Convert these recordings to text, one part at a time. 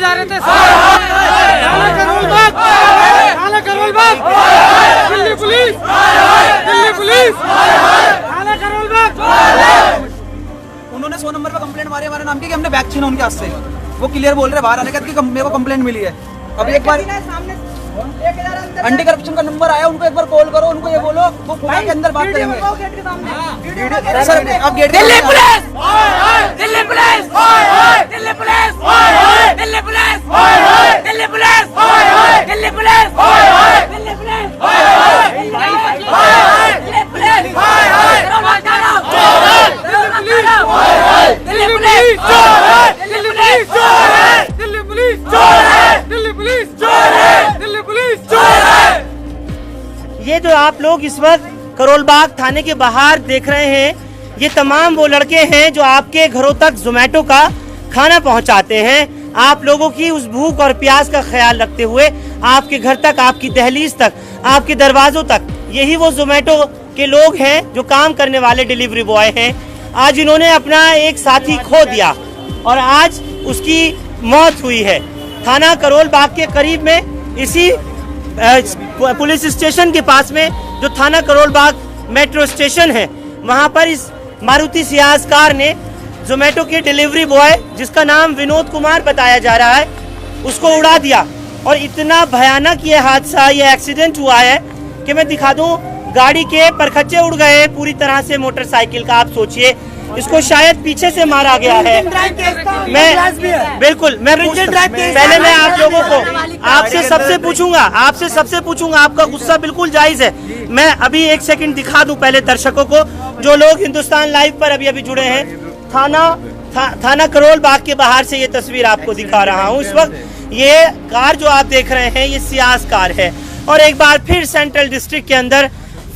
जा रहे थे। Karol Bagh, Delhi police, Delhi police, Karol Bagh. उन्होंने 100 नंबर पे कंप्लेंट मारी हमारे नाम की कि हमने बैग छीना उनके हाथ से। वो क्लियर बोल रहे बाहर आने का कि मेरे को कंप्लेंट मिली है। अब एक बार एंटी करप्शन का नंबर आया, उनको एक बार कॉल करो, उनको ये बोलो वो फोन के अंदर बात करेंगे। सर आप get Delhi police, Delhi police, Delhi police, Delhi police, Delhi police, Delhi police, Delhi police, ये जो आप लोग इस वक्त करोल बाग थाने के बाहर देख रहे हैं, ये तमाम वो लड़के हैं जो आपके घरों तक जोमेटो का खाना पहुंचाते हैं। आप लोगों की उस भूख और प्यास का ख्याल रखते हुए आपके घर तक, आपकी दहलीज तक, आपके दरवाजों तक, यही वो जोमेटो के लोग हैं जो काम करने वाले डिलीवरी बॉय हैं। आज इन्होंने अपना एक साथी खो दिया और आज उसकी मौत हुई है। थाना करोल बाग के करीब में, इसी पुलिस स्टेशन के पास में जो थाना करोल बाग मेट्रो स्टेशन है, वहां पर इस मारुति सियाज कार ने जोमेटो के डिलीवरी बॉय, जिसका नाम विनोद कुमार बताया जा रहा है, उसको उड़ा दिया। और इतना भयानक ये हादसा, ये एक्सीडेंट हुआ है कि मैं दिखा दूं, गाड़ी के परखच्चे उड़ गए पूरी तरह से मोटरसाइकिल का। आप सोचिए, इसको शायद पीछे से मारा गया है। मैं बिल्कुल पहले मैं आप लोगों को आपसे सबसे पूछूंगा, आपका गुस्सा बिल्कुल जायज है। मैं अभी एक सेकंड दिखा दूं पहले दर्शकों को, जो लोग हिंदुस्तान लाइव पर अभी जुड़े हैं। थाना करोल बाग के बाहर से ये तस्वीर आपको दिखा रहा हूँ। इस वक्त ये कार जो आप देख रहे हैं, ये सियाज कार है। और एक बार फिर सेंट्रल डिस्ट्रिक्ट के अंदर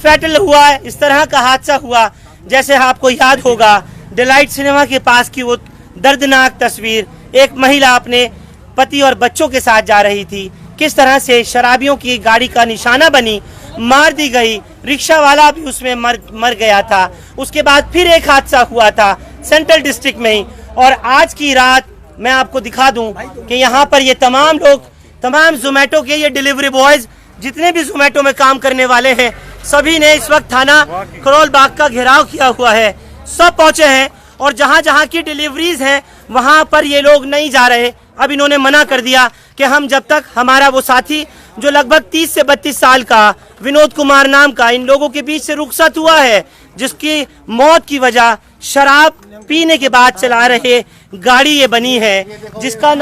फैटल हुआ, इस तरह का हादसा हुआ। जैसे आपको याद होगा डिलाइट सिनेमा के पास की वो दर्दनाक तस्वीर, एक महिला अपने पति और बच्चों के साथ जा रही थी, किस तरह से शराबियों की गाड़ी का निशाना बनी, मार दी गई, रिक्शा वाला भी उसमें मर गया था। उसके बाद फिर एक हादसा हुआ था सेंट्रल डिस्ट्रिक्ट में ही। और आज की रात मैं आपको दिखा दूं कि यहाँ पर ये तमाम लोग, तमाम जोमेटो के ये डिलीवरी बॉयज, जितने भी जोमेटो में काम करने वाले हैं, सभी ने इस वक्त थाना करोल बाग का घेराव किया हुआ है। सब पहुंचे हैं और जहां जहां की डिलीवरीज हैं वहां पर ये लोग नहीं जा रहे। अब इन्होंने मना कर दिया कि हम जब तक हमारा वो साथी जो लगभग 30 से 32 साल का विनोद कुमार नाम का इन लोगों के बीच से रुखसत हुआ है, जिसकी मौत की वजह शराब पीने के बाद चला रहे गाड़ी ये बनी है, जिसका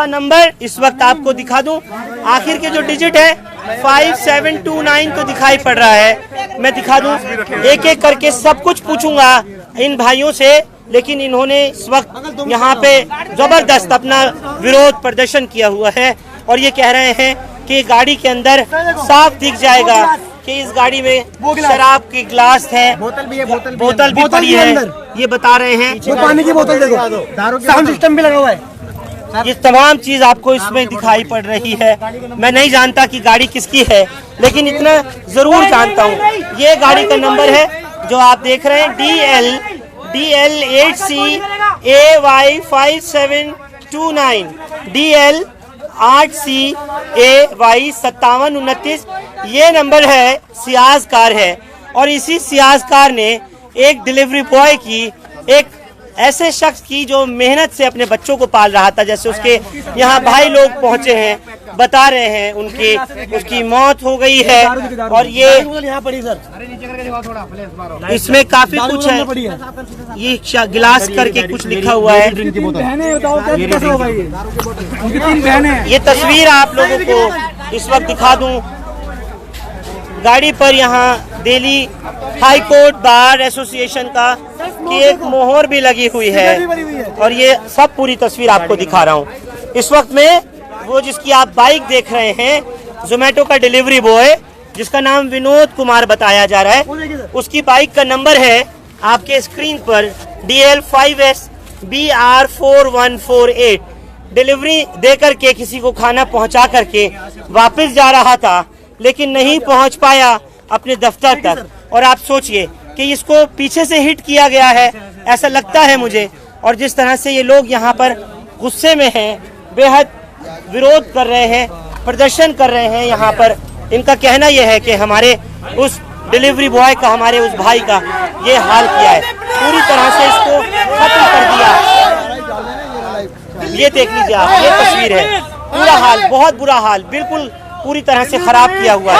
नंबर इस वक्त आपको दिखा दूं, आखिर के जो डिजिट है 5729 तो दिखाई पड़ रहा है। मैं दिखा दूं, एक एक करके सब कुछ पूछूंगा इन भाइयों से, लेकिन इन्होंने इस वक्त यहाँ पे जबरदस्त अपना विरोध प्रदर्शन किया हुआ है और ये कह रहे हैं कि गाड़ी के अंदर साफ दिख जाएगा कि इस गाड़ी में शराब के ग्लास है, बोतल भी पड़ी है, ये बता रहे हैं। पानी की बोतल देखो, साउंड सिस्टम भी लगा हुआ है। ये तमाम चीज आपको इसमें दिखाई पड़ रही है। मैं नहीं जानता कि गाड़ी किसकी है, लेकिन इतना जरूर जानता हूँ, ये गाड़ी का नंबर है जो आप देख रहे हैं, DL 8CAY 5729, DL 8CAY 5729, ये नंबर है, सियाज कार है। और इसी सियाज कार ने एक डिलीवरी बॉय की, एक ऐसे शख्स की जो मेहनत से अपने बच्चों को पाल रहा था, जैसे उसके यहाँ भाई लोग पहुंचे हैं, बता रहे हैं उसकी मौत हो गई है। और ये इसमें काफी कुछ है, ये गिलास करके कुछ लिखा हुआ है। ये तस्वीर आप लोगों को इस वक्त दिखा दूं, गाड़ी पर यहाँ Delhi high court bar association का की एक मोहर भी लगी हुई है। और ये सब पूरी तस्वीर आपको दिखा रहा हूँ। इस वक्त में वो जिसकी आप बाइक देख रहे हैं, जोमेटो का डिलीवरी बॉय, जिसका नाम विनोद कुमार बताया जा रहा है, उसकी बाइक का नंबर है आपके स्क्रीन पर, DL 5SBR 4148। डिलीवरी दे करके किसी को खाना पहुंचा करके वापस जा रहा था, लेकिन नहीं पहुंच पाया अपने दफ्तर तक। और आप सोचिए कि इसको पीछे से हिट किया गया है, ऐसा लगता है मुझे। और जिस तरह से ये लोग यहाँ पर गुस्से में हैं, बेहद विरोध कर रहे हैं, प्रदर्शन कर रहे हैं यहाँ पर। इनका कहना यह है कि हमारे उस डिलीवरी बॉय का, हमारे उस भाई का ये हाल किया है, पूरी तरह से इसको खत्म कर दिया। ये देख लीजिए आप, ये तस्वीर है, पूरा हाल, बहुत बुरा हाल, बिल्कुल पूरी तरह से खराब किया हुआ है।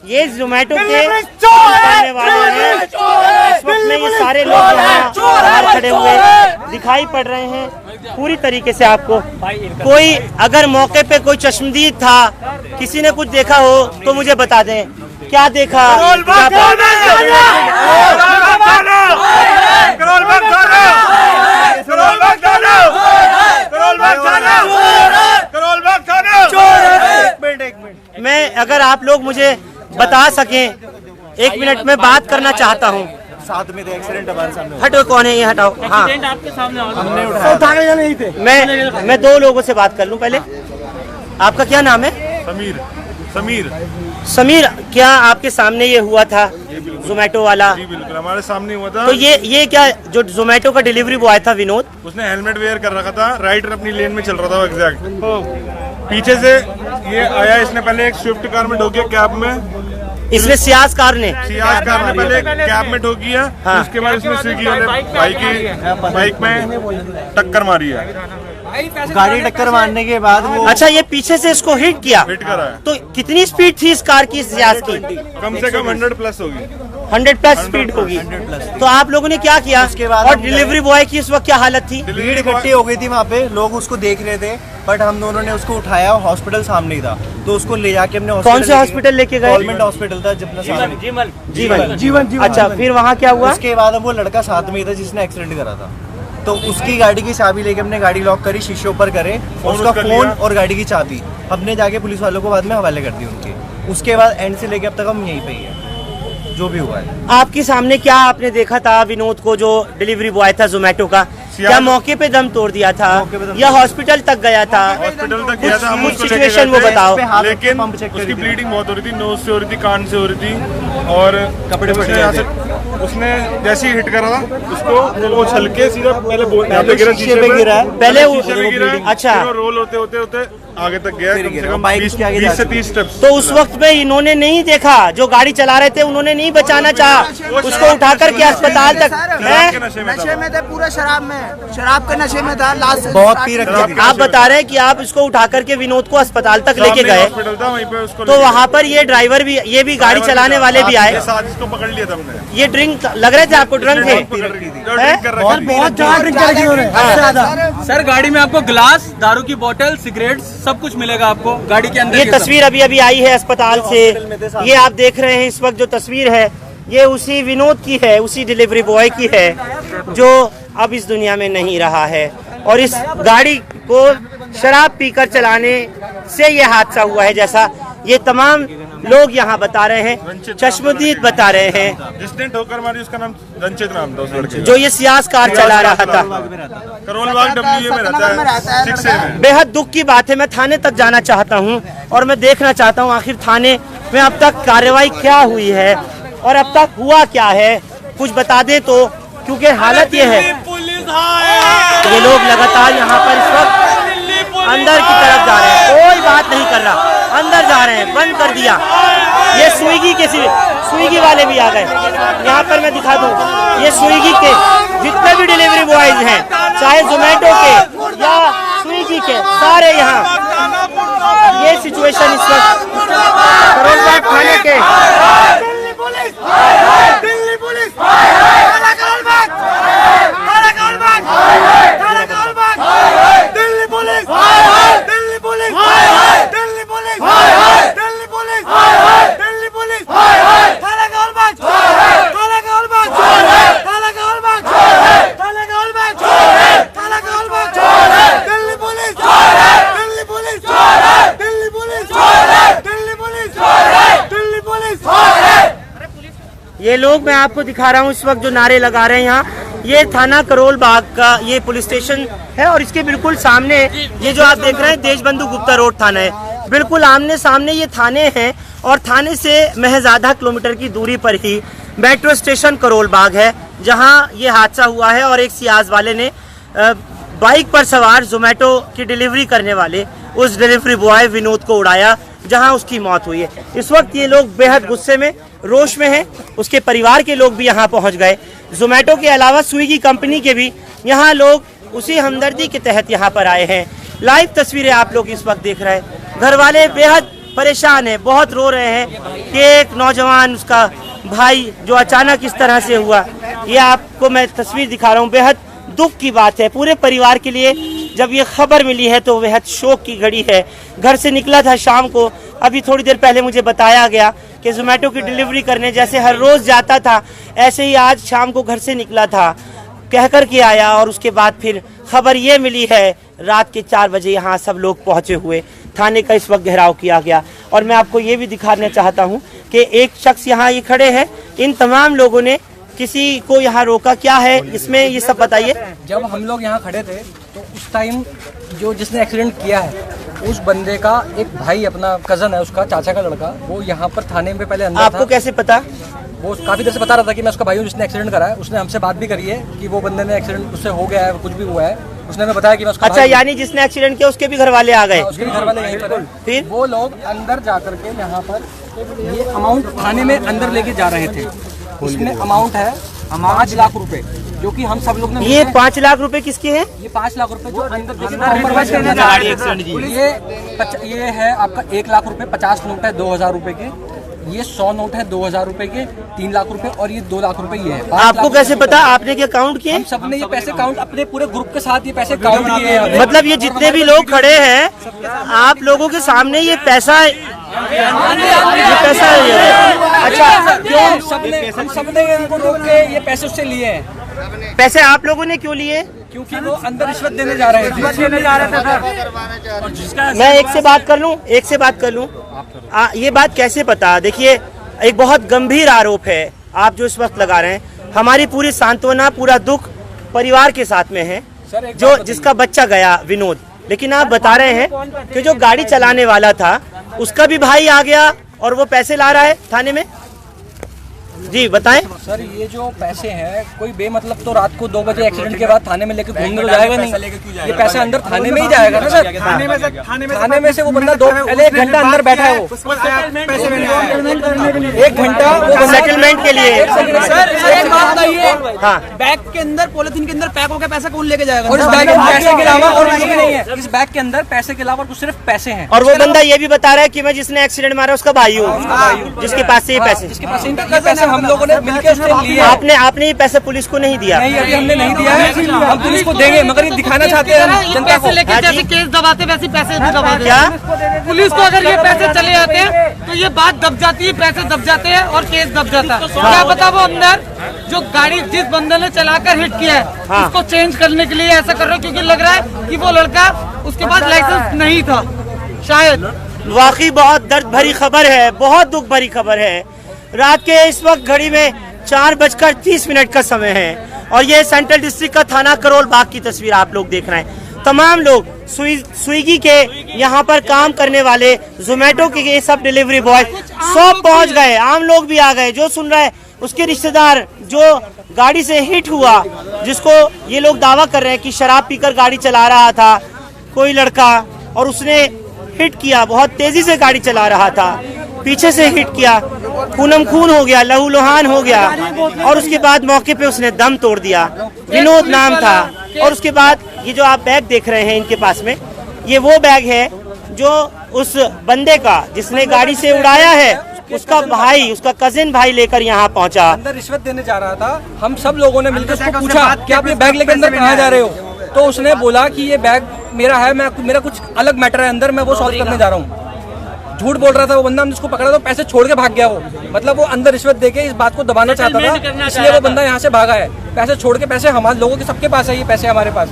ये जोमेटो के करने वाले हैं। इस वक्त में ये सारे लोग यहाँ बाहर खड़े हुए दिखाई पड़ रहे हैं पूरी तरीके से आपको। कोई अगर मौके पे कोई चश्मदीद था, किसी ने कुछ देखा हो तो मुझे बता दें, क्या देखा? मैं, अगर आप लोग मुझे बता सकें, 1 मिनट में बात करना चाहता हूँ। साथ में थे, एक्सीडेंट हमारे सामने। हटो, कौन है ये? हटाओ। हाँ, आपके सामने हमने उठाया नहीं थे। मैं 2 लोगों से बात कर लूँ पहले। आपका क्या नाम है? समीर। समीर, क्या आपके सामने ये हुआ था जोमेटो वाला? जी बिल्कुल, हमारे सामने हुआ था। तो ये क्या, जो जोमेटो का डिलीवरी बॉय था विनोद, उसने हेलमेट वेयर कर रखा था, राइडर अपनी लेन में चल रहा था एग्जैक्ट। पीछे से ये आया, इसने पहले एक स्विफ्ट कार में ठोकी, कैब में। इसने सियाज कार ने पहले कैब में ठोकी है। हाँ। उसके बाद इसने स्विगी वाले बाइक में टक्कर मारी है। गाड़ी टक्कर मारने के बाद वो, अच्छा, ये पीछे से इसको हिट किया। हिट करा है। तो कितनी स्पीड थी इस कार की, सियाज की? कम से कम 100 प्लस होगी। 100 प्लस स्पीड होगी। तो आप लोगों ने क्या किया? उसके बाद और डिलीवरी बॉय की इस वक्त क्या हालत थी? भीड़ इकट्ठी हो गई थी वहाँ पे, लोग उसको देख रहे थे, बट हम दोनों ने उसको उठाया, हॉस्पिटल सामने ही था, तो उसको ले जाके हमने कौन से हॉस्पिटल लेके गए? गवर्नमेंट हॉस्पिटल था जीवन। अच्छा, फिर वहाँ क्या हुआ? उसके बाद वो लड़का साथ में ही था जिसने एक्सीडेंट करा था, तो उसकी गाड़ी की चाबी लेके हमने गाड़ी लॉक करी, शीशे ऊपर करे, उसका फोन और गाड़ी की चाबी हमने जाके पुलिस वालों को बाद में हवाले कर दी उनके। उसके बाद एंड से लेके अब तक हम यहीं पे ही है, जो भी हुआ है। आपके सामने क्या आपने देखा था विनोद को, जो डिलीवरी बॉय था जोमेटो का? क्या मौके पे दम तोड़ दिया था या हॉस्पिटल तक गया था? हॉस्पिटल तक गया था। कुछ सिचुएशन वो बताओ। लेकिन उसकी ब्लीडिंग बहुत हो रही थी, नोज से हो रही थी, कान से हो रही थी, और कपड़े उसने जैसे ही हिट करा था उसको, वो छलके सीधा पहले यहाँ पे गिरा, शीशे पे गिरा है पहले गिरा। अच्छा, रोल होते होते होते आगे तक गया, कम से कम बाइक 20 से 30 स्टेप्स। तो उस वक्त में इन्होंने नहीं देखा, जो गाड़ी चला रहे थे उन्होंने नहीं बचाना चाहा, उसको उठा करके अस्पताल तक। नशे में थे, पूरा शराब के नशे में था। लास्ट बहुत पी रखी थी। आप बता रहे हैं कि आप इसको उठा करके विनोद को अस्पताल तक लेके गए, हॉस्पिटल था, वहीं पे उसको तो वहाँ पर ये ड्राइवर भी, ये भी गाड़ी चलाने वाले भी आए। साथ इसको पकड़ लिया था हमने। ये ड्रिंक लग रहे थे आपको? ड्रंक थे? बहुत ज्यादा। सर, गाड़ी में आपको ग्लास, दारू की बोतल, सिगरेट, सब कुछ मिलेगा आपको गाड़ी के अंदर। ये तस्वीर अभी अभी आई है अस्पताल से, ये आप देख रहे हैं इस वक्त जो तस्वीर है, ये उसी विनोद की है, उसी डिलीवरी बॉय की है जो अब इस दुनिया में नहीं रहा है। और इस गाड़ी को शराब पीकर चलाने से ये हादसा हुआ है, जैसा ये तमाम लोग यहाँ बता रहे हैं, चश्मदीद बता रहे हैं। जिसने ठोकर मारी उसका नाम रंचित नाम था, उस लड़के जो ये सियाज कार चला रहा था, करोल बाग डब्ल्यूए में रहता है, 6A में। बेहद दुख की बात है। मैं थाने तक जाना चाहता हूँ और मैं देखना चाहता हूँ आखिर थाने में अब तक कार्रवाई क्या हुई है और अब तक हुआ क्या है, कुछ बता दें तो, क्योंकि हालत ये है, ये लोग लगातार यहाँ पर इस वक्त अंदर की तरफ जा रहे हैं, कोई बात नहीं कर रहा, अंदर जा रहे हैं, बंद कर दिया। ये स्विगी वाले भी आ गए। यहाँ पर मैं दिखा दूँ, ये स्विगी के जितने भी डिलीवरी बॉयज हैं, चाहे जोमेटो के या स्विगी के, सारे यहाँ। ये सिचुएशन इस वक्त करोल बाग थाने के ये लोग मैं आपको दिखा रहा हूँ इस वक्त जो नारे लगा रहे हैं यहाँ, ये थाना करोल बाग का ये पुलिस स्टेशन है और इसके बिल्कुल सामने ये जो आप देख रहे हैं देशबंधु गुप्ता रोड थाना है। बिल्कुल आमने सामने ये थाने हैं और थाने से महज आधा किलोमीटर की दूरी पर ही मेट्रो स्टेशन करोल बाग है, जहाँ ये हादसा हुआ है और एक सियाज वाले ने बाइक पर सवार जोमेटो की डिलीवरी करने वाले उस डिलीवरी बॉय विनोद को उड़ाया, जहां उसकी मौत हुई है। इस वक्त ये लोग बेहद गुस्से में, रोष में हैं। उसके परिवार के लोग भी यहां पहुंच गए। जोमेटो के अलावा स्विगी कंपनी के भी यहां लोग उसी हमदर्दी के तहत यहां पर आए हैं। लाइव तस्वीरें आप लोग इस वक्त देख रहे हैं। घर वाले बेहद परेशान हैं, बहुत रो रहे हैं कि एक नौजवान, उसका भाई जो अचानक इस तरह से हुआ। ये आपको मैं तस्वीर दिखा रहा हूँ। बेहद दुख की बात है पूरे परिवार के लिए। जब ये खबर मिली है तो बेहद शोक की घड़ी है। घर से निकला था शाम को, अभी थोड़ी देर पहले मुझे बताया गया कि जोमेटो की डिलीवरी करने जैसे हर रोज जाता था, ऐसे ही आज शाम को घर से निकला था, कह कर के आया और उसके बाद फिर खबर ये मिली है रात के 4 बजे यहाँ सब लोग पहुंचे हुए। थाने का इस वक्त घेराव किया गया और मैं आपको ये भी दिखाना चाहता हूँ कि एक शख्स यहाँ ये खड़े हैं। इन तमाम लोगों ने किसी को यहाँ रोका क्या है इसमें, ये सब बताइए। जब हम लोग यहाँ खड़े थे तो उस टाइम जो जिसने एक्सीडेंट किया है उस बंदे का एक भाई, अपना कजन है, उसका चाचा का लड़का, वो यहाँ पर थाने में पहले अंदर आपको था। कैसे पता? वो काफी देर से बता रहा था कि मैं उसका भाई हूँ जिसने एक्सीडेंट करा है। उसने हमसे बात भी करी है कि वो बंदे ने एक्सीडेंट उससे हो गया है, कुछ भी हुआ है। उसने हमें बताया कि मैं उसका अच्छा, भाई हूँ। यानी जिसने एक्सीडेंट किया उसके भी घर वाले आ गए? उसके भी घर वाले यहीं पर हैं। फिर वो लोग अंदर जा करके यहाँ पर ये अमाउंट थाने में अंदर लेके जा रहे थे। उसमें अमाउंट है 5 लाख रुपए, जो कि हम सब लोग ने ये 5 लाख रुपए किसके हैं? ये 5 लाख रुपए जो अंदर कॉम्प्रोमाइज करने जा रहे हैं। ये है आपका 1 लाख रुपए, 50 नोट है 2000 रुपए के, ये 100 नोट है 2000 रुपए के, 3 लाख रुपए और ये 2 लाख रुपए ये है। आपको कैसे पता? आपने क्या काउंट किए? हम सब ने ये पैसे काउंट, अपने पूरे ग्रुप के साथ ये पैसे काउंट किए हैं। मतलब ये जितने भी लोग खड़े हैं आप लोगों के सामने ये पैसा अच्छा क्यों? हम सबने इनको रोक के ये पैसे उससे लिए हैं। पैसे आप लोगों ने क्यों लिए? क्योंकि वो अंदर रिश्वत देने जा रहे थे। मैं एक से बात कर लूं। ये बात कैसे पता? देखिए, एक बहुत गंभीर आरोप है आप जो इस वक्त लगा रहे हैं। हमारी पूरी सांत्वना, पूरा दुख परिवार के साथ में है जो जिसका बच्चा गया विनोद। लेकिन आप बता रहे हैं कि जो गाड़ी चलाने वाला था उसका भी भाई आ गया और वो पैसे ला रहा है थाने में। जी बताएं सर। ये जो पैसे हैं, कोई बेमतलब तो रात को 2 बजे एक्सीडेंट के बाद थाने में लेके घूमने तो जाएगा नहीं। ये पैसा अंदर थाने में ही जाएगा ना सर। थाने में से वो बंदा 1 घंटा अंदर बैठा है, वो 1 घंटा वो सेटलमेंट के लिए। सर एक बात बताइए, हाँ, बैग के अंदर, पॉलिथीन के अंदर पैक होकर पैसा कौन लेके जाएगा? और इस बैग में पैसे के अलावा और कुछ भी नहीं है। इस बैग के अंदर पैसे के अलावा कुछ सिर्फ पैसे हैं। और वो बंदा ये भी बता रहा है कि मैं जिसने एक्सीडेंट मारा उसका भाई हूँ, जिसके पास से ये पैसे। जिसके पास ये पैसे हम लोगों ने मिलकर उससे लिए। आपने ये पैसे पुलिस को नहीं दिया? नहीं, अभी हमने नहीं दिया है। हम पुलिस को देंगे, मगर ये दिखाना चाहते हैं जनता को। लेके जैसे केस दबाते वैसे पैसे भी दबाते क्या? पुलिस को अगर ये पैसे चले जाते हैं तो ये बात दब जाती है, पैसे दब जाते हैं और केस दब जाता है। क्या पता वो अंदर जो गाड़ी जिस बंदे ने चलाकर हिट किया है उसको चेंज करने के लिए ऐसा कर रहे हैं, क्योंकि लग रहा है कि वो लड़का उसके पास लाइसेंस नहीं था शायद। वाकई बहुत दर्द भरी खबर है, बहुत दुख भरी खबर है। रात के इस वक्त घड़ी में 4:30 का समय है और ये सेंट्रल डिस्ट्रिक्ट का थाना करोल बाग की तस्वीर आप लोग देख रहे हैं। तमाम लोग स्विगी के यहाँ पर काम करने वाले, जोमेटो के ये सब डिलीवरी बॉय सब पहुँच गए। आम लोग भी आ गए। जो सुन रहे हैं उसके रिश्तेदार जो गाड़ी से हिट हुआ, जिसको ये लोग दावा कर रहे हैं कि शराब पीकर गाड़ी चला रहा था कोई लड़का और उसने हिट किया, बहुत तेजी से गाड़ी चला रहा था, पीछे से हिट किया, खूनम खून हो गया, लहूलुहान हो गया और उसके बाद मौके पे उसने दम तोड़ दिया। विनोद नाम था। और उसके बाद ये जो आप बैग देख रहे हैं इनके पास में, ये वो बैग है जो उस बंदे का जिसने गाड़ी से उड़ाया है, उसका भाई, उसका कजिन भाई लेकर यहाँ पहुँचा। अंदर रिश्वत देने जा रहा था। हम सब लोगों ने मिलकर उसको पूछा कि आप ये बैग लेकर अंदर कहाँ जा रहे हो, तो उसने बोला कि ये बैग मेरा है, मेरा कुछ अलग मैटर है अंदर, मैं वो सॉल्व करने जा रहा हूँ। झूठ बोल रहा था वो बंदा। हमने उसको पकड़ा तो पैसे छोड़ के भाग गया वो। मतलब वो अंदर रिश्वत देके इस बात को दबाना चाहता था, इसलिए वो बंदा यहाँ से भागा है। पैसे छोड़ के, पैसे हमारे लोगों के सबके पास है, ये पैसे हमारे पास।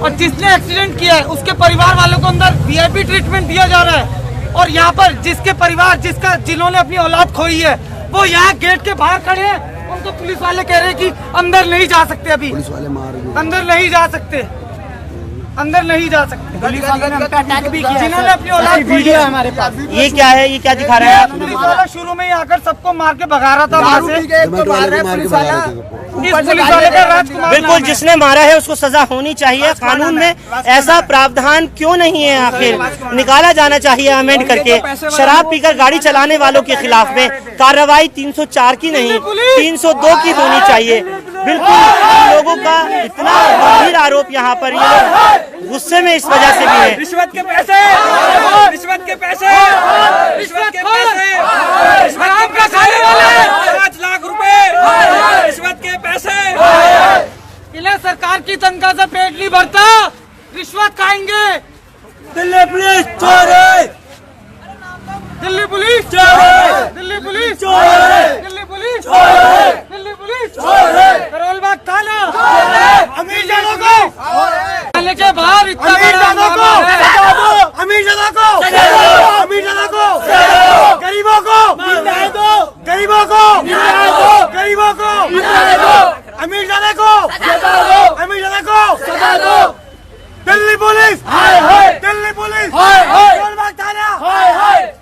और जिसने एक्सीडेंट किया है उसके परिवार वालों को अंदर VIP ट्रीटमेंट दिया जा रहा है और यहाँ पर जिसके परिवार जिन्होंने अपनी औलाद खोई है वो यहाँ गेट के बाहर खड़े हैं तो पुलिस वाले कह रहे हैं कि अंदर नहीं जा सकते, अभी पुलिस वाले मार गए। अंदर नहीं जा सकते, अंदर नहीं जा सकते। पुलिस वाले ने हम पे अटैक भी किया, जिन्होंने अपनी औलाद वीडियो है हमारे पास। ये क्या है, ये क्या दिखा रहा है आप? पुलिस वाला शुरू में ही आकर सबको मार के भगा रहा था वहाँ से। जोमेटो वाले को मार के भगा रहे थे। इस पुलिस वाले का राजकुमार बिल्कुल, नाम है। जिसने मारा है उसको सजा होनी चाहिए। कानून में ऐसा प्रावधान क्यों नहीं है? आखिर निकाला जाना चाहिए अमेंड करके। शराब पीकर गाड़ी चलाने वालों के खिलाफ में कार्रवाई 304 की नहीं 302 की होनी चाहिए। बिल्कुल, इन लोगों का इतना गंभीर आरोप यहाँ पर, ये लोग गुस्से में इस वजह से भी है। रिश्वत के पैसे, रिश्वत के पैसे, रिश्वत के पैसे, शराब का खाने वाले 5 लाख रुपए रिश्वत के पैसे। इन्हें सरकार की तनख्वाह से पेट नहीं भरता, रिश्वत खाएंगे। दिल्ली पुलिस चोर है, दिल्ली पुलिस चोर है, दिल्ली पुलिस चोर है, दिल्ली पुलिस चोर है, दिल्ली पुलिस चोर है, करोल बाग थाना चोर है, अमीर जादव को थाने के बाहर इतना अमीर जादव को सजा दो, अमीर जादव को सजा दो, अमीर जादव को सजा दो, गरीबों को न्याय दो, गरीबों को न्याय दो, गरीबों को न्याय दो, अमीर जादव को सजा दो, अमीर जादव को सजा दो। दिल्ली पुलिस हाय हाय, दिल्ली पुलिस हाय हाय, करोल बाग थाना हाय हाय।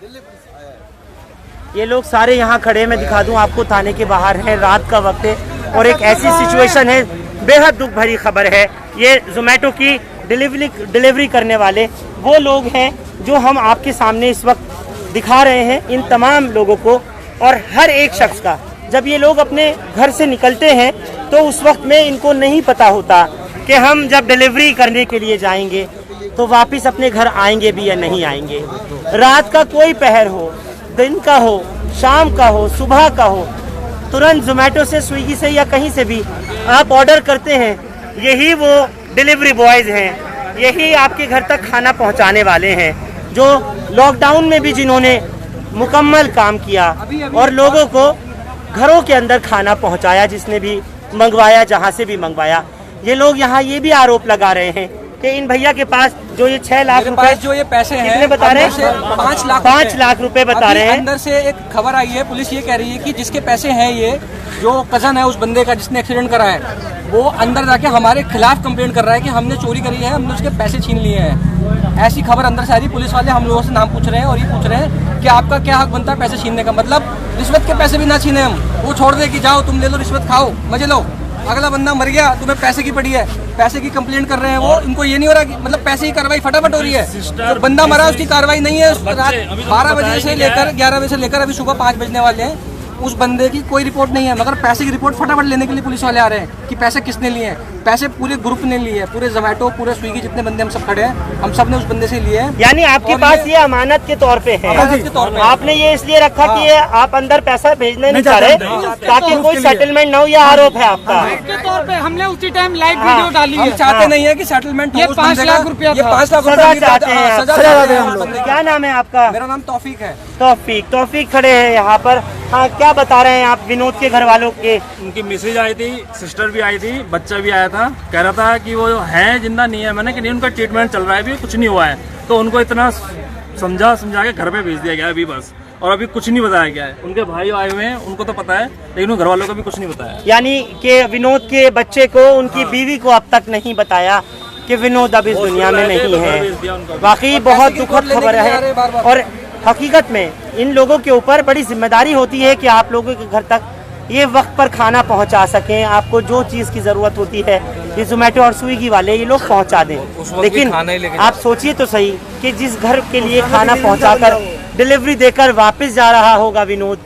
ये लोग सारे यहाँ खड़े, मैं दिखा दूं आपको, थाने के बाहर है, रात का वक्त है और एक ऐसी सिचुएशन है, बेहद दुख भरी खबर है। ये जोमेटो की डिलीवरी करने वाले वो लोग हैं जो हम आपके सामने इस वक्त दिखा रहे हैं। इन तमाम लोगों को और हर एक शख्स का, जब ये लोग अपने घर से निकलते हैं तो उस वक्त में इनको नहीं पता होता कि हम जब डिलीवरी करने के लिए जाएंगे तो वापस अपने घर आएंगे भी या नहीं आएंगे। रात का कोई पहर हो, दिन का हो, शाम का हो, सुबह का हो, तुरंत जोमेटो से, स्विगी से या कहीं से भी आप ऑर्डर करते हैं, यही वो डिलीवरी बॉयज़ हैं, यही आपके घर तक खाना पहुंचाने वाले हैं, जो लॉकडाउन में भी जिन्होंने मुकम्मल काम किया और लोगों को घरों के अंदर खाना पहुंचाया, जिसने भी मंगवाया, जहां से भी मंगवाया। ये लोग यहाँ ये भी आरोप लगा रहे हैं कि इन भैया के पास जो ये 6 लाख रुपए, जो ये पैसे हैं, कितने बता रहे हैं? 5 लाख रुपए बता रहे हैं। अंदर से एक खबर आई है, पुलिस ये कह रही है कि जिसके पैसे हैं, ये जो कजन है उस बंदे का जिसने एक्सीडेंट करा है, वो अंदर जाके हमारे खिलाफ कंप्लेंट कर रहा है कि हमने चोरी करी है, हमने उसके पैसे छीन लिए हैं। ऐसी खबर अंदर से आ रही। पुलिस वाले हम लोगों से नाम पूछ रहे हैं और ये पूछ रहे हैं कि आपका क्या हक बनता है पैसे छीनने का। मतलब रिश्वत के पैसे भी ना छीने हम, वो छोड़ दे कि जाओ तुम ले लो, रिश्वत खाओ, मजे लो। अगला बंदा मर गया, तुम्हें पैसे की पड़ी है, पैसे की कंप्लेंट कर रहे हैं वो। इनको ये नहीं हो रहा कि मतलब पैसे की कार्रवाई फटाफट हो रही है, तो बंदा मरा उसकी कार्रवाई नहीं है। रात 12 बजे से लेकर 11 बजे से लेकर अभी सुबह 5 बजने वाले हैं, उस बंदे की कोई रिपोर्ट नहीं है, मगर पैसे की रिपोर्ट फटाफट लेने के लिए पुलिस वाले आ रहे हैं कि पैसे किसने लिए हैं। पैसे पूरे ग्रुप ने लिए हैं, पूरे जोमेटो, पूरे स्विगी, जितने बंदे हम सब खड़े हैं, हम सब ने उस बंदे से लिए हैं। यानी आपके पास ये अमानत के तौर पे है, अमानत के तौर पे। आपने ये इसलिए रखा कि ये आप अंदर पैसा भेजने नहीं चाह रहे ताकि कोई सेटलमेंट ना हो, ये आरोप है आपका। के तौर पे हमने उसी टाइम लाइव वीडियो डाली हम है। चाहते नहीं है कि सेटलमेंट हो ये उस 5 बंदे का। लाख रुपया ये था। 5 लाख सजा रुपया चाहते हैं, सजा सजा चाहते हैं हम उस लोग। बंदे का। क्या नाम है आपका? मेरा नाम तौफीक है। तौफीक खड़े हैं यहाँ पर। हाँ, क्या बता रहे हैं आप विनोद के घर वालों के? उनकी मिसेज आई थी, सिस्टर भी आई थी, बच्चा भी आया था, कह रहा था कि वो है जिंदा नहीं है। मैंने कि नहीं, उनका ट्रीटमेंट चल रहा है, अभी कुछ नहीं हुआ है। तो उनको इतना समझा के घर पे भेज दिया गया अभी बस, और अभी कुछ नहीं बताया गया है। उनके भाई आए हुए हैं, उनको तो पता है, लेकिन उन घर वालों को भी कुछ नहीं बताया। यानी कि विनोद के बच्चे को, उनकी बीवी को अब तक नहीं बताया कि विनोद अब इस दुनिया में नहीं है। वाकई बहुत दुखद खबर है और हकीकत में इन लोगों के ऊपर बड़ी जिम्मेदारी होती है कि आप लोगों के घर तक ये वक्त पर खाना पहुंचा सकें। आपको जो चीज़ की ज़रूरत होती है ये जोमेटो और स्विगी वाले ये लोग पहुंचा दें। लेकिन आप सोचिए तो सही कि जिस घर के लिए खाना पहुंचाकर डिलीवरी देकर वापस जा रहा होगा विनोद,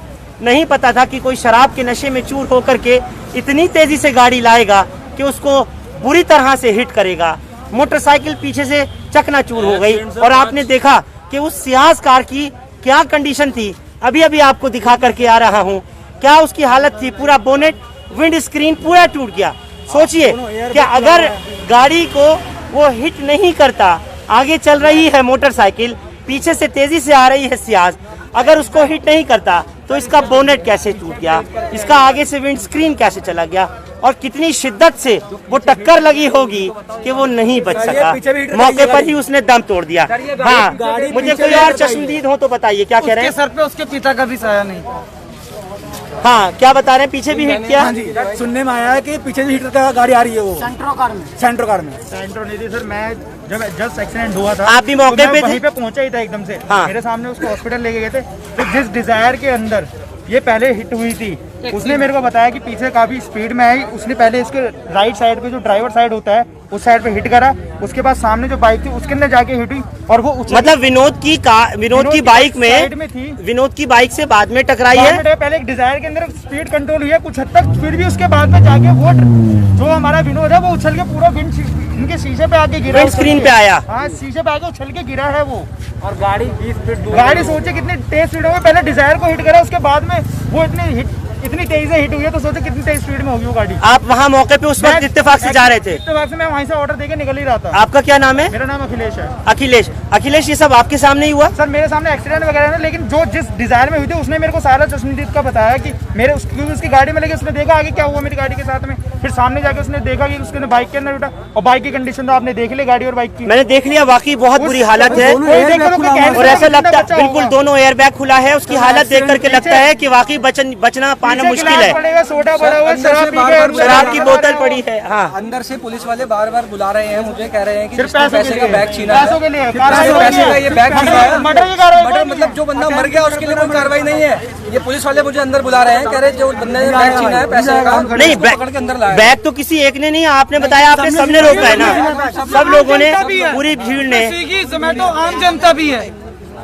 नहीं पता था कि कोई शराब के नशे में चूर होकर के इतनी तेज़ी से गाड़ी लाएगा कि उसको बुरी तरह से हिट करेगा। मोटरसाइकिल पीछे से चकनाचूर हो गई और आपने देखा कि उस सियाज कार की क्या कंडीशन थी। अभी अभी आपको दिखा करके आ रहा हूँ क्या उसकी हालत थी। पूरा बोनेट, विंड स्क्रीन पूरा टूट गया। सोचिए कि अगर गाड़ी को वो हिट नहीं करता, आगे चल रही है मोटरसाइकिल, पीछे से तेजी से आ रही है सियाज, अगर उसको हिट नहीं करता तो इसका बोनेट कैसे टूट गया, इसका आगे से विंड स्क्रीन कैसे चला गया और कितनी शिद्दत से वो टक्कर लगी होगी कि वो नहीं बच सका। मौके पर ही उसने दम तोड़ दिया। हाँ, मुझे कोई और चश्मदीद हो तो बताइए, क्या कह रहे हैं? सर पे उसके पिता का भी साया नहीं। हाँ, क्या बता रहे हैं, पीछे भी हिट किया? हाँ जी, सुनने में आया है कि पीछे भी हिट का गाड़ी आ रही है वो सेंट्रो कार में। सेंट्रो नहीं थी सर, मैं जब जस्ट एक्सीडेंट हुआ था आप भी मौके तो मैं पे थे? वहीं पे पहुंचा ही था एकदम से। हाँ। मेरे सामने उसको हॉस्पिटल लेके गए थे, तो जिस डिजायर के अंदर ये पहले हिट हुई थी उसने मेरे को बताया कि पीछे काफी स्पीड में आई, उसने पहले इसके राइट साइड पे जो ड्राइवर साइड होता है उस साइड पे हिट करा, उसके बाद सामने जो बाइक थी उसके अंदर जाके हिट हुई और वो मतलब विनोद की बाइक साइड में में थी, विनोद की बाइक से बाद में टकराई बाद है। में पहले एक डिजायर के अंदर स्पीड कंट्रोल हुई है कुछ हद तक, फिर भी उसके बाद में जाके वो जो हमारा विनोद है वो उछल के पूरा इनके शीशे पे आके गिरा, स्क्रीन पे आया। हाँ, शीशे पे आके उछल के गिरा है वो। और गाड़ी सोचे कितनी तेज स्पीड में, पहले डिजायर को हिट करा, उसके बाद में वो इतनी तेज से हिट हुई है, तो सोचे कितनी तेज स्पीड में होगी वो गाड़ी। आप वहाँ मौके पे उस वक्त इत्तेफाक से जा रहे थे? इत्तेफाक से मैं वहीं से ऑर्डर देके निकल ही रहा था। आपका क्या नाम है? मेरा नाम अखिलेश है। अखिलेश, ये सब आपके सामने ही हुआ? सर मेरे सामने एक्सीडेंट वगैरह है, लेकिन जो जिस डिजायर में हुई थी उसने मेरे को सारा चश्मदीद का बताया कि उसकी गाड़ी में लेके उसने देखा आगे क्या हुआ मेरी गाड़ी के साथ में, फिर सामने जाके उसने देखा कि उसके बाइक के अंदर उठा, और बाइक की कंडीशन तो आपने देख ली गाड़ी और बाइक की। मैंने देख लिया, वाकई बहुत बुरी हालत है और ऐसा लगता है बिल्कुल दोनों एयर बैग खुला है, उसकी हालत देख करके लगता है कि वाकई बचना पाना मुश्किल है। सोडा पड़ा हुआ है, शराब की बोतल पड़ी है। हाँ, अंदर से पुलिस वाले बार बार बुला रहे हैं, मुझे कह रहे हैं कि सिर्फ जिसने पैसे का बैग छीना है, पैसों के लिए पैसे का ये बैग छीना है, मर्डर की कार्रवाई मर्डर मतलब जो बंदा मर गया उसके लिए कोई कार्रवाई नहीं है। ये पुलिस वाले मुझे अंदर बुला रहे हैं, कह रहे जो बंदे ने बैग छीना है पैसे का, नहीं पकड़ के अंदर लाया। बैग तो किसी एक ने नहीं, आपने बताया, आपने सबने रोका है ना, सब लोगों ने, पूरी भीड़ ने। स्विगी जोमेटो आम जनता भी है,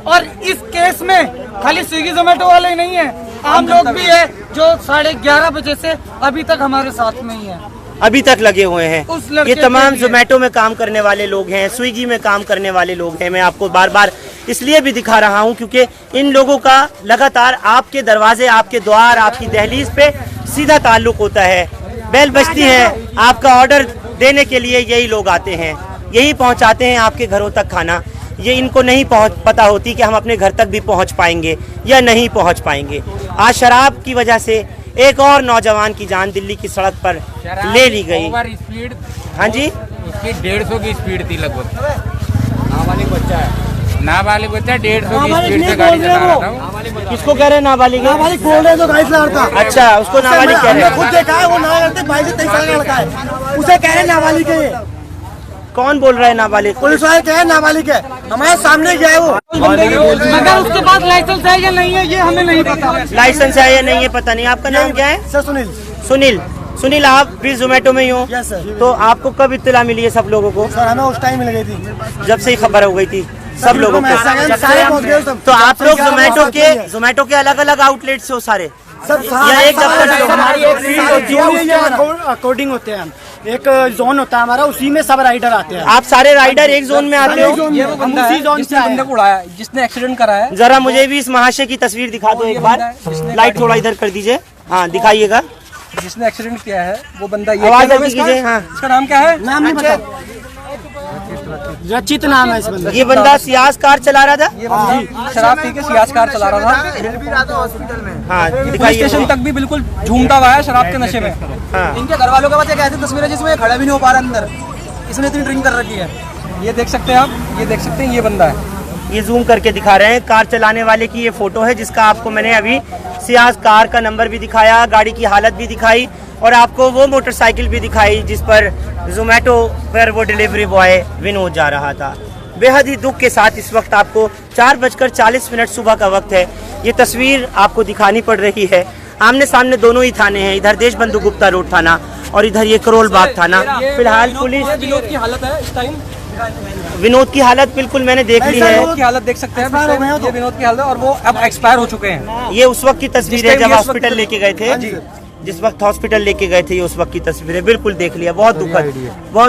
और इस केस में खाली स्विगी जोमेटो वाले ही नहीं है, आम लोग भी है जो 11:30 बजे से अभी तक हमारे साथ में ही है, अभी तक लगे हुए हैं। उस लड़के ये तमाम के लिए। जोमेटो में काम करने वाले लोग हैं, स्विगी में काम करने वाले लोग हैं। मैं आपको बार बार इसलिए भी दिखा रहा हूं क्योंकि इन लोगों का लगातार आपके दरवाजे, आपके द्वार, आपकी दहलीज पे सीधा ताल्लुक होता है। बेल बजती है, आपका ऑर्डर देने के लिए यही लोग आते हैं, यही पहुंचाते हैं आपके घरों तक खाना। ये इनको नहीं पता होती कि हम अपने घर तक भी पहुंच पाएंगे या नहीं पहुंच पाएंगे। आज शराब की वजह से एक और नौजवान की जान दिल्ली की सड़क पर ले ली गई। स्पीड, हाँ जी, उसकी 150 की स्पीड थी लगभग। नाबालिग बच्चा 150 की स्पीड से गाड़ी चला रहा था। किसको कह रहे हैं नाबालिग? नाबालिग बोल रहे हैं, तो गाड़ी चला रहा था। अच्छा, उसको नाबालिग कह रहे हैं। खुद देखा है, वो नाबालिग 22 से 23 साल का लड़का है, उसे कह रहे हैं नाबालिग है। कौन बोल रहा है नाबालिग? पुलिस वाले कह रहे हैं नाबालिग है, हमारे सामने गया है वो। मगर उसके पास लाइसेंस है या नहीं है ये हमें नहीं पता। लाइसेंस है या नहीं है पता नहीं। आपका नाम क्या है? सर सुनील, आप भी जोमेटो में ही हो? Yes sir. तो आपको कब इत्तला मिली है सब लोगों को? सर हमें उस टाइम मिल गई थी, जब से ही खबर हो गई थी सब लोगों को। सारे पहुंच गए सब। तो आप लोग जोमेटो के अलग अलग आउटलेट से हो सारे, सब या एक दफ्तर से हो? हमारी एक फील्ड होती है, उसके अकॉर्डिंग होते हैं हम, एक जोन होता है हमारा, उसी में सब राइडर आते हैं। आप सारे राइडर एक जोन में आते हो? ये वो बंदा है जिसने बंदे को उड़ाया, जिसने एक्सीडेंट कराया है। जरा मुझे भी इस महाशय की तस्वीर दिखा दो एक बार, लाइट थोड़ा इधर कर दीजिए। हाँ, दिखाइएगा। जिसने एक्सीडेंट किया है वो बंदा, ये आवाज क्या नाम है जल्दी इसका? कीजिए। हाँ, इसका नाम क्या है? नाम नहीं पता, रचित नाम है इस बंदे। ये बंदा सियाज कार चला रहा था। ये बंदा शराब पी के सियाज कार चला रहा था, हाँ, पुलिस दिखाइए। स्टेशन तक भी बिल्कुल झूमता हुआ है शराब के नशे में। हाँ, इनके घर वालों के पास एक ऐसी तस्वीर है जिसमें खड़ा भी नहीं हो पा रहा अंदर, इसने इतनी ड्रिंक कर रखी है। ये देख सकते हैं आप, ये देख सकते हैं, ये बंदा है। ये जूम करके दिखा रहे हैं कार चलाने वाले की ये फोटो है, जिसका आपको मैंने अभी सियाज कार का नंबर भी दिखाया, गाड़ी की हालत भी दिखाई और आपको वो मोटरसाइकिल भी दिखाई जिस पर जोमेटो पर वो डिलीवरी बॉय विनोद जा रहा था। बेहद ही दुख के साथ इस वक्त आपको 4:40 सुबह का वक्त है, ये तस्वीर आपको दिखानी पड़ रही है। आमने सामने दोनों ही थाने हैं, इधर देशबंधु गुप्ता रोड थाना और इधर ये करोल बाग थाना। फिलहाल पुलिस, विनोद की हालत है इस टाइम, विनोद की हालत बिल्कुल मैंने देख ली है। विनोद की हालत देख सकते हैं आप इस टाइम, ये विनोद की हालत है और वो अब एक्सपायर हो चुके हैं। ये उस वक्त की तस्वीर है जब हॉस्पिटल लेके गए थे, जी। जिस वक्त हॉस्पिटल लेके गए थे, ये उस वक्त की तस्वीर है। बिल्कुल देख लिया, बहुत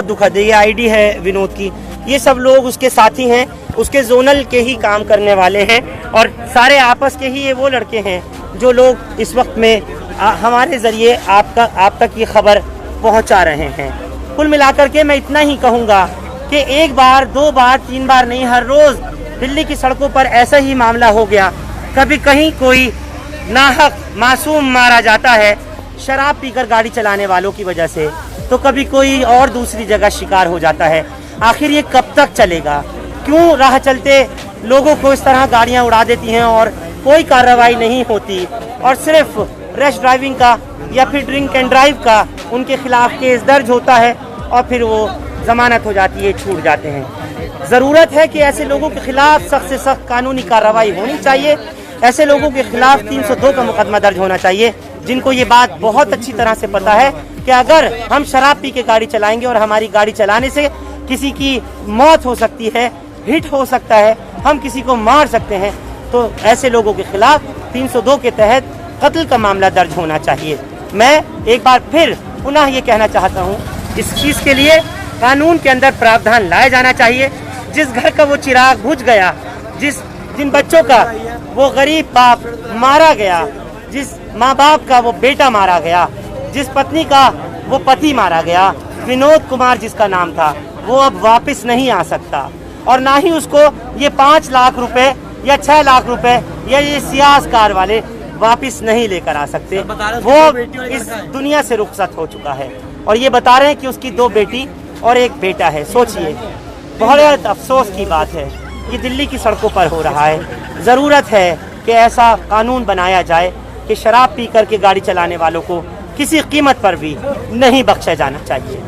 दुखद है। ये आईडी है विनोद की। ये सब लोग उसके साथी हैं, उसके जोनल के ही काम करने वाले हैं और सारे आपस के ही ये वो लड़के हैं जो लोग इस वक्त में हमारे जरिए आप तक ये खबर पहुंचा रहे हैं। कुल मिलाकर के मैं इतना ही कहूँगा कि एक बार, दो बार, तीन बार नहीं, हर रोज दिल्ली की सड़कों पर ऐसा ही मामला हो गया। कभी कहीं कोई नाहक मासूम मारा जाता है शराब पीकर गाड़ी चलाने वालों की वजह से, तो कभी कोई और दूसरी जगह शिकार हो जाता है। आखिर ये कब तक चलेगा? क्यों राह चलते लोगों को इस तरह गाड़ियां उड़ा देती हैं और कोई कार्रवाई नहीं होती और सिर्फ रैश ड्राइविंग का या फिर ड्रिंक एंड ड्राइव का उनके खिलाफ केस दर्ज होता है और फिर वो जमानत हो जाती है, छूट जाते हैं। ज़रूरत है कि ऐसे लोगों के खिलाफ सख्त से सख्त कानूनी कार्रवाई होनी चाहिए। ऐसे लोगों के खिलाफ 302 का मुकदमा दर्ज होना चाहिए, जिनको ये बात बहुत अच्छी तरह से पता है कि अगर हम शराब पी के गाड़ी चलाएंगे और हमारी गाड़ी चलाने से किसी की मौत हो सकती है, हिट हो सकता है, हम किसी को मार सकते हैं, तो ऐसे लोगों के खिलाफ 302 के तहत कत्ल का मामला दर्ज होना चाहिए। मैं एक बार फिर पुनः ये कहना चाहता हूँ, इस चीज़ के लिए कानून के अंदर प्रावधान लाया जाना चाहिए। जिस घर का वो चिराग बुझ गया, जिन बच्चों का वो गरीब बाप मारा गया, जिस माँ बाप का वो बेटा मारा गया, जिस पत्नी का वो पति मारा गया, विनोद कुमार जिसका नाम था, वो अब वापस नहीं आ सकता और ना ही उसको ये 5 लाख रुपए या 6 लाख रुपए या ये सियासकार वाले वापस नहीं लेकर आ सकते। वो इस दुनिया से रुखसत हो चुका है और ये बता रहे हैं कि उसकी 2 बेटी और 1 बेटा है। सोचिए, बहुत अफसोस की बात है, ये दिल्ली की सड़कों पर हो रहा है। ज़रूरत है कि ऐसा कानून बनाया जाए कि शराब पी करके गाड़ी चलाने वालों को किसी कीमत पर भी नहीं बख्शा जाना चाहिए।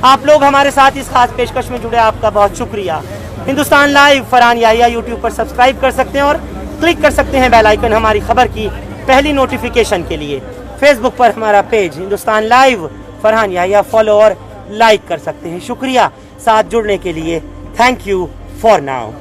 आप लोग हमारे साथ इस खास पेशकश में जुड़े, आपका बहुत शुक्रिया। हिंदुस्तान लाइव फरहान याहिया यूट्यूब पर सब्सक्राइब कर सकते हैं और क्लिक कर सकते हैं बेल आइकन हमारी खबर की पहली नोटिफिकेशन के लिए। फेसबुक पर हमारा page Hindustan live Farhan Yahya follow और लाइक कर सकते हैं। शुक्रिया साथ जुड़ने के लिए। Thank you for now.